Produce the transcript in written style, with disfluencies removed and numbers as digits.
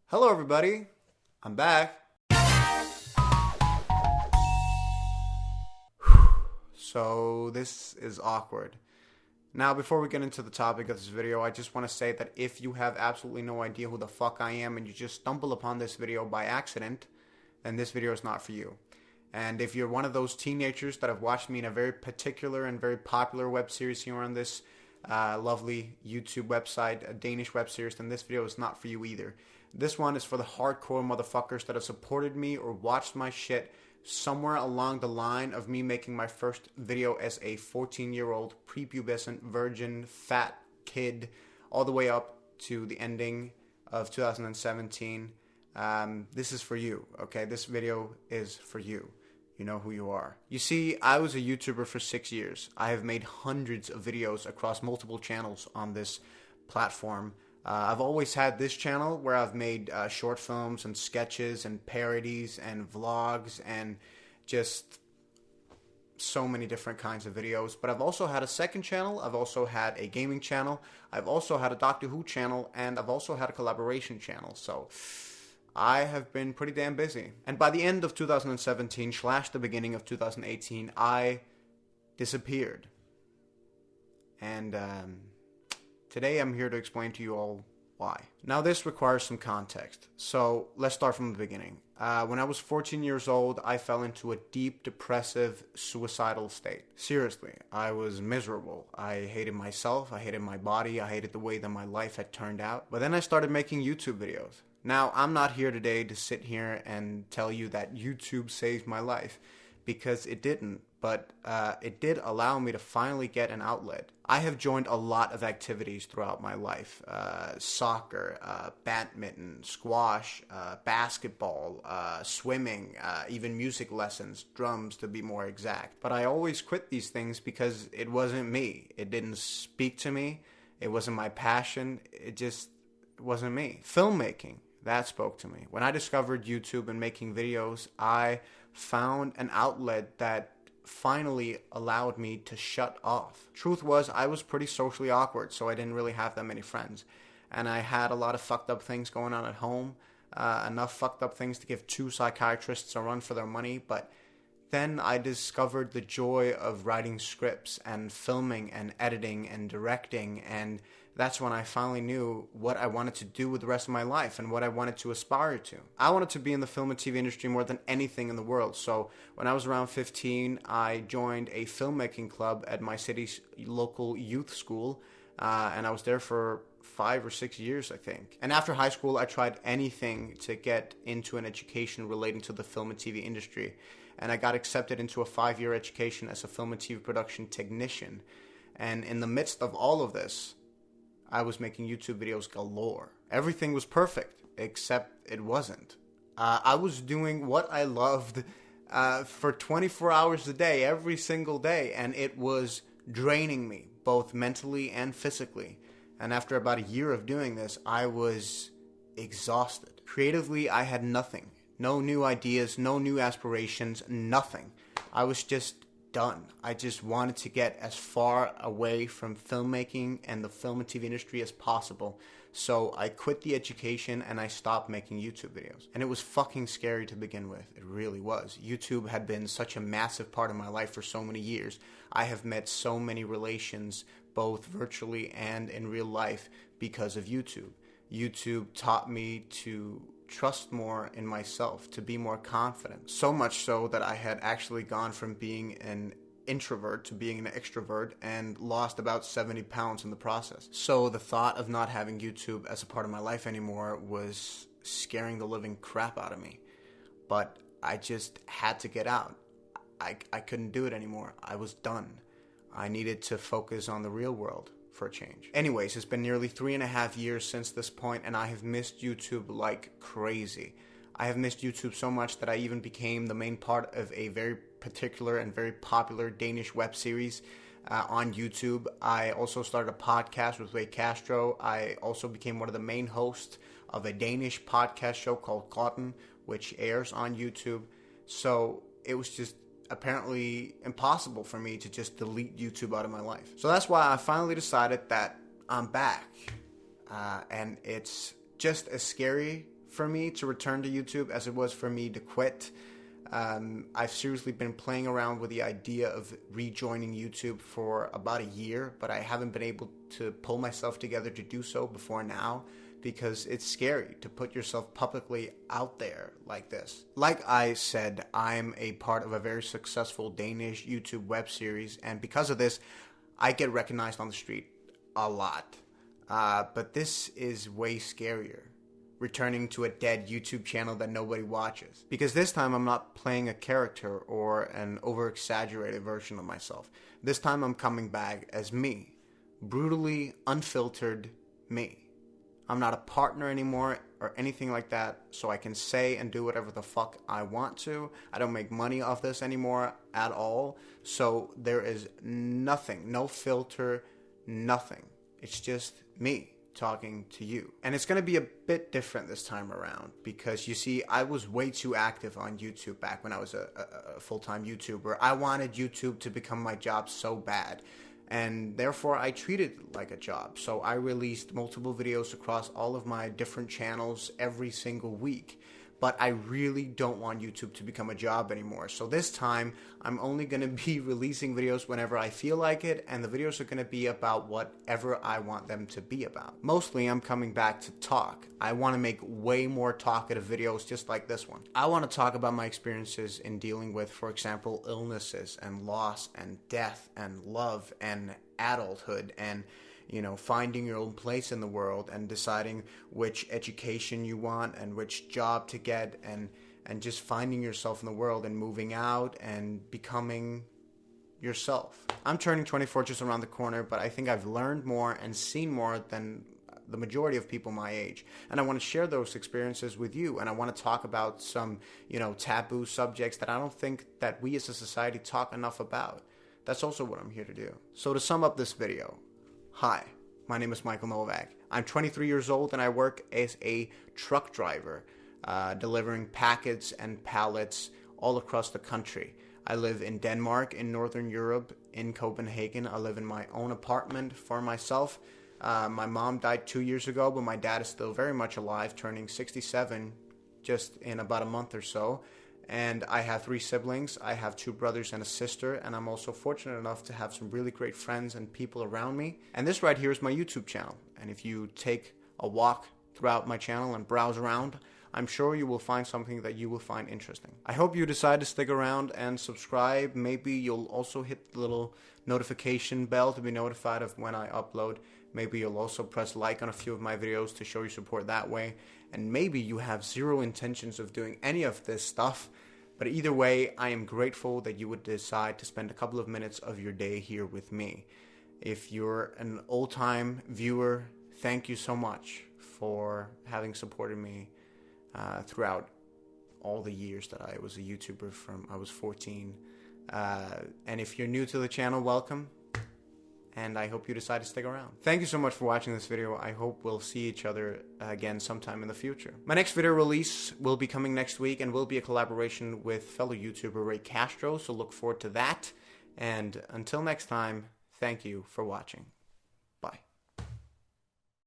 Hello everybody, I'm back. So this is awkward. Now before we get into the topic of this video, I just want to say that if you have absolutely no idea who the fuck I am and you just stumble upon this video by accident, then this video is not for you. And if you're one of those teenagers that have watched me in a very particular and very popular web series here on this lovely YouTube website, a Danish web series, then this video is not for you either. This one is for the hardcore motherfuckers that have supported me or watched my shit somewhere along the line of me making my first video as a 14-year-old prepubescent virgin fat kid all the way up to the ending of 2017. This is for you, okay? This video is for you. You know who you are. You see, I was a YouTuber for 6 years. I have made hundreds of videos across multiple channels on this platform. I've always had this channel where I've made short films and sketches and parodies and vlogs and just so many different kinds of videos. But I've also had a second channel. I've also had a gaming channel. I've also had a Doctor Who channel. And I've also had a collaboration channel. So I have been pretty damn busy. And by the end of 2017 / the beginning of 2018, I disappeared. And today I'm here to explain to you all why. Now this requires some context. So let's start from the beginning. When I was 14 years old, I fell into a deep, depressive, suicidal state. Seriously, I was miserable. I hated myself, I hated my body, I hated the way that my life had turned out. But then I started making YouTube videos. Now, I'm not here today to sit here and tell you that YouTube saved my life, because it didn't, but it did allow me to finally get an outlet. I have joined a lot of activities throughout my life. Soccer, badminton, squash, basketball, swimming, even music lessons, drums to be more exact. But I always quit these things because it wasn't me. It didn't speak to me. It wasn't my passion. It wasn't me. Filmmaking. That spoke to me. When I discovered YouTube and making videos, I found an outlet that finally allowed me to shut off. Truth was, I was pretty socially awkward, so I didn't really have that many friends. And I had a lot of fucked up things going on at home, enough fucked up things to give 2 psychiatrists a run for their money, but then I discovered the joy of writing scripts and filming and editing and directing, and that's when I finally knew what I wanted to do with the rest of my life and what I wanted to aspire to. I wanted to be in the film and TV industry more than anything in the world. So when I was around 15, I joined a filmmaking club at my city's local youth school, and I was there for 5 or 6 years, I think. And after high school, I tried anything to get into an education relating to the film and TV industry. And I got accepted into a 5-year education as a film and TV production technician. And in the midst of all of this, I was making YouTube videos galore. Everything was perfect, except it wasn't. I was doing what I loved for 24 hours a day, every single day, and it was draining me, both mentally and physically. And after about a year of doing this, I was exhausted. Creatively, I had nothing. No new ideas, no new aspirations, nothing. I was just done. I just wanted to get as far away from filmmaking and the film and TV industry as possible. So I quit the education and I stopped making YouTube videos. And it was fucking scary to begin with. It really was. YouTube had been such a massive part of my life for so many years. I have met so many relations, both virtually and in real life, because of YouTube. YouTube taught me to trust more in myself, to be more confident. So much so that I had actually gone from being an introvert to being an extrovert and lost about 70 pounds in the process. So the thought of not having YouTube as a part of my life anymore was scaring the living crap out of me. But I just had to get out. I couldn't do it anymore. I was done. I needed to focus on the real world for a change. Anyways, it's been nearly 3.5 years since this point, and I have missed YouTube like crazy. I have missed YouTube so much that I even became the main part of a very particular and very popular Danish web series on YouTube. I also started a podcast with Ray Castro. I also became one of the main hosts of a Danish podcast show called Cotton, which airs on YouTube. So it was just apparently impossible for me to just delete YouTube out of my life. So that's why I finally decided that I'm back. And it's just as scary for me to return to YouTube as it was for me to quit. I've seriously been playing around with the idea of rejoining YouTube for about a year, but I haven't been able to pull myself together to do so before now, because it's scary to put yourself publicly out there like this. Like I said, I'm a part of a very successful Danish YouTube web series, and because of this, I get recognized on the street a lot. But this is way scarier, returning to a dead YouTube channel that nobody watches. Because this time I'm not playing a character or an over-exaggerated version of myself. This time I'm coming back as me. Brutally unfiltered me. I'm not a partner anymore or anything like that, so I can say and do whatever the fuck I want to. I don't make money off this anymore at all. So there is nothing, no filter, nothing. It's just me talking to you. And it's going to be a bit different this time around, because you see, I was way too active on YouTube back when I was a full-time YouTuber. I wanted YouTube to become my job so bad, and therefore I treated it like a job. So I released multiple videos across all of my different channels every single week. But I really don't want YouTube to become a job anymore. So this time, I'm only going to be releasing videos whenever I feel like it, and the videos are going to be about whatever I want them to be about. Mostly, I'm coming back to talk. I want to make way more talkative videos just like this one. I want to talk about my experiences in dealing with, for example, illnesses and loss and death and love and adulthood and finding your own place in the world and deciding which education you want and which job to get, and just finding yourself in the world and moving out and becoming yourself. I'm turning 24 just around the corner, but I think I've learned more and seen more than the majority of people my age. And I want to share those experiences with you, and I want to talk about some, taboo subjects that I don't think that we as a society talk enough about. That's also what I'm here to do. So to sum up this video, hi, my name is Michael Novak. I'm 23 years old and I work as a truck driver, delivering packets and pallets all across the country. I live in Denmark, in Northern Europe, in Copenhagen. I live in my own apartment for myself. My mom died 2 years ago, but my dad is still very much alive, turning 67 just in about a month or so. And I have 3 siblings. I have 2 brothers and a sister, and I'm also fortunate enough to have some really great friends and people around me. And this right here is my YouTube channel. And if you take a walk throughout my channel and browse around, I'm sure you will find something that you will find interesting. I hope you decide to stick around and subscribe. Maybe you'll also hit the little notification bell to be notified of when I upload. Maybe you'll also press like on a few of my videos to show your support that way. And maybe you have zero intentions of doing any of this stuff. But either way, I am grateful that you would decide to spend a couple of minutes of your day here with me. If you're an old-time viewer, thank you so much for having supported me throughout all the years that I was a YouTuber from I was 14. And if you're new to the channel, welcome. And I hope you decide to stick around. Thank you so much for watching this video. I hope we'll see each other again sometime in the future. My next video release will be coming next week and will be a collaboration with fellow YouTuber Ray Castro, so look forward to that. And until next time, thank you for watching.